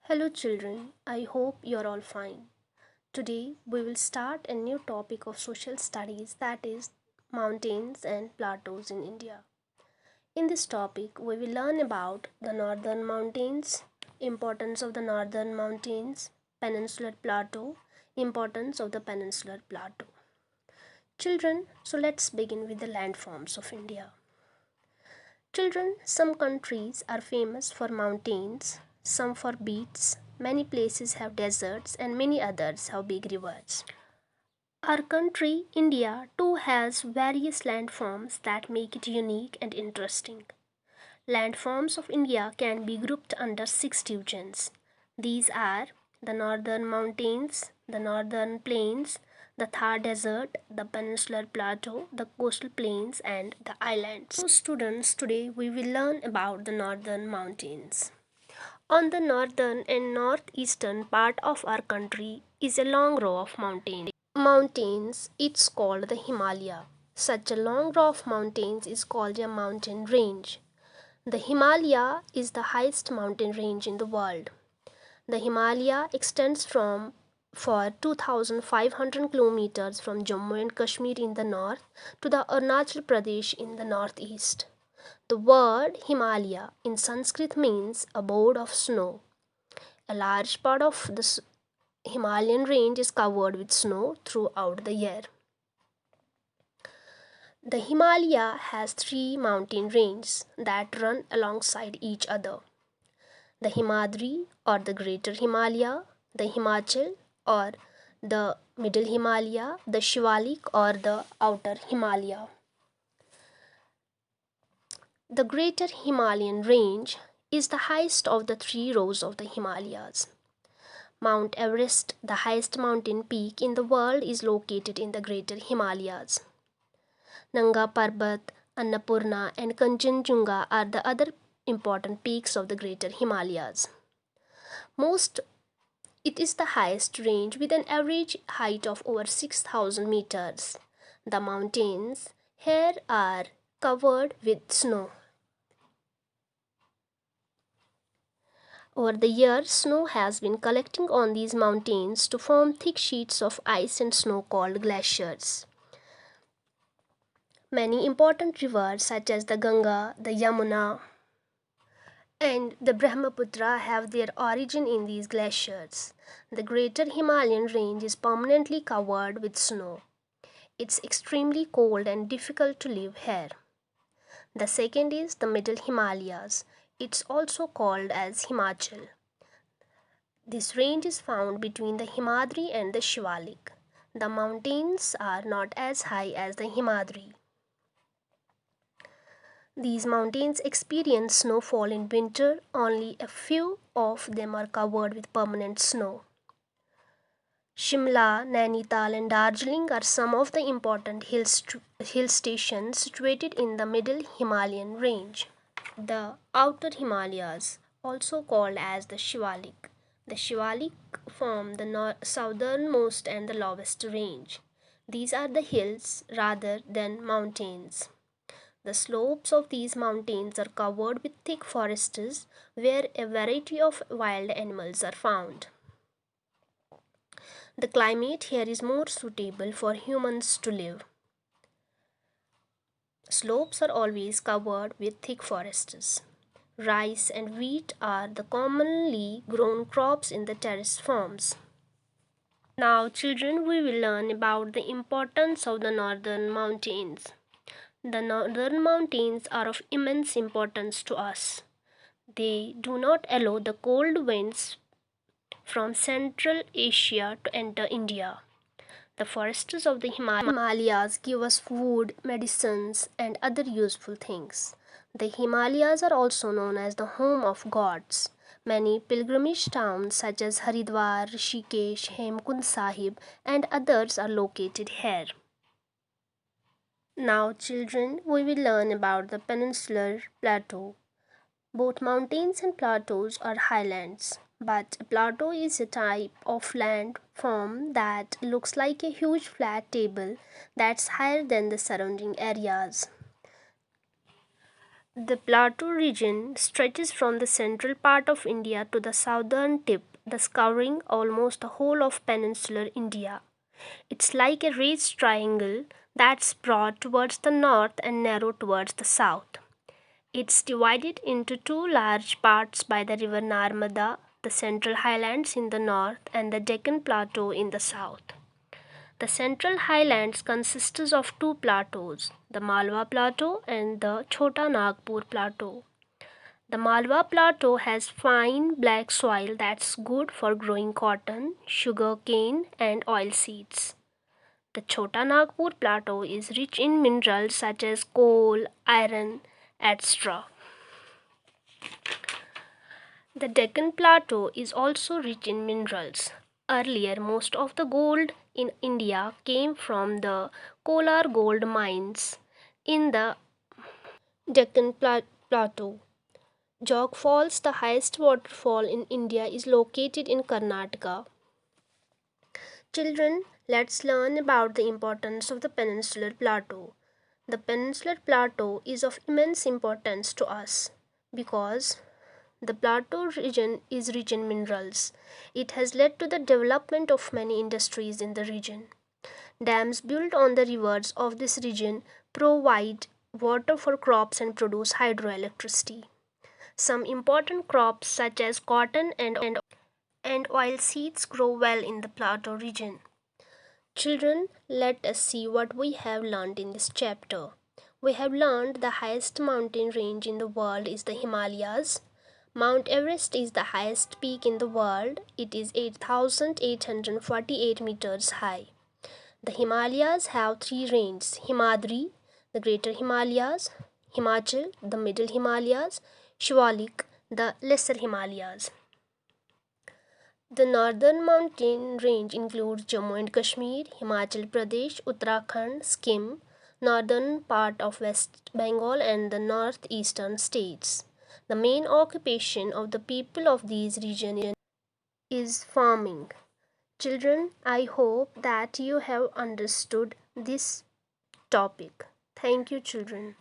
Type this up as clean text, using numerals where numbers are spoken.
Hello children, I hope you're all fine. Today we will start a new topic of social studies, that is mountains and plateaus in India. In this topic we will learn about the northern mountains, importance of the northern mountains, peninsular plateau, importance of the peninsular plateau. Children, so let's begin with the landforms of India. Children, some countries are famous for mountains, some for beaches, many places have deserts, and many others have big rivers. Our country, India, too has various landforms that make it unique and interesting. Landforms of India can be grouped under six divisions. These are the northern mountains, the northern plains, the Thar Desert, the peninsular plateau, the coastal plains, and the islands. So, students, today we will learn about the northern mountains. On the northern and northeastern part of our country is a long row of mountains. It's called the Himalaya. Such a long row of mountains is called a mountain range. The Himalaya is the highest mountain range in the world. The Himalaya extends for 2500 kilometers from Jammu and Kashmir in the north to the Arunachal Pradesh in the northeast. The word Himalaya in Sanskrit means abode of snow. A large part of the Himalayan range is covered with snow throughout the year. The Himalaya has three mountain ranges that run alongside each other: the Himadri or the Greater Himalaya, the Himachal or the Middle Himalaya, the Shivalik or the Outer Himalaya. The Greater Himalayan Range is the highest of the three rows of the Himalayas. Mount Everest, the highest mountain peak in the world, is located in the Greater Himalayas. Nanga Parbat, Annapurna, and Kanchenjunga are the other important peaks of the Greater Himalayas. It is the highest range with an average height of over 6,000 meters. The mountains here are covered with snow. Over the years, snow has been collecting on these mountains to form thick sheets of ice and snow called glaciers. Many important rivers such as the Ganga, the Yamuna, and the Brahmaputra have their origin in these glaciers. The Greater Himalayan range is permanently covered with snow. It's extremely cold and difficult to live here. The second is the Middle Himalayas. It's also called as Himachal. This range is found between the Himadri and the Shivalik. The mountains are not as high as the Himadri. These mountains experience snowfall in winter. Only a few of them are covered with permanent snow. Shimla, Nainital, and Darjeeling are some of the important hill stations situated in the Middle Himalayan range. The Outer Himalayas, also called as the Shivalik. The Shivalik form the southernmost and the lowest range. These are the hills rather than mountains. The slopes of these mountains are covered with thick forests where a variety of wild animals are found. The climate here is more suitable for humans to live. Slopes are always covered with thick forests. Rice and wheat are the commonly grown crops in the terrace forms. Now, children, we will learn about the importance of the northern mountains. The northern mountains are of immense importance to us. They do not allow the cold winds from Central Asia to enter India. The forests of the Himalayas give us food, medicines, and other useful things. The Himalayas are also known as the home of gods. Many pilgrimage towns such as Haridwar, Rishikesh, Hemkund Sahib, and others are located here. Now, children, we will learn about the peninsular plateau. Both mountains and plateaus are highlands, but a plateau is a type of land form that looks like a huge flat table that's higher than the surrounding areas. The Plateau region stretches from the central part of India to the southern tip, thus covering almost the whole of peninsular India. It's like a raised triangle that's broad towards the north and narrow towards the south. It's divided into two large parts by the river Narmada, the Central Highlands in the north and the Deccan Plateau in the south. The Central Highlands consists of two plateaus, the Malwa Plateau and the Chota Nagpur Plateau. The Malwa Plateau has fine black soil that's good for growing cotton, sugar cane, and oilseeds. The Chota Nagpur Plateau is rich in minerals such as coal, iron, etc. The Deccan Plateau is also rich in minerals. Earlier, most of the gold in India came from the Kolar gold mines in the Plateau. Jog Falls, the highest waterfall in India, is located in Karnataka. Children, let's learn about the importance of the Peninsular Plateau. The Peninsular Plateau is of immense importance to us because the plateau region is rich in minerals. It has led to the development of many industries in the region. Dams built on the rivers of this region provide water for crops and produce hydroelectricity. Some important crops such as cotton and oil seeds grow well in the plateau region. Children, let us see what we have learned in this chapter. We have learned the highest mountain range in the world is the Himalayas. Mount Everest is the highest peak in the world. It is 8,848 meters high. The Himalayas have three ranges: Himadri, the Greater Himalayas; Himachal, the Middle Himalayas; Shivalik, the Lesser Himalayas. The northern mountain range includes Jammu and Kashmir, Himachal Pradesh, Uttarakhand, Sikkim, northern part of West Bengal, and the northeastern states. The main occupation of the people of these regions is farming. Children, I hope that you have understood this topic. Thank you, children.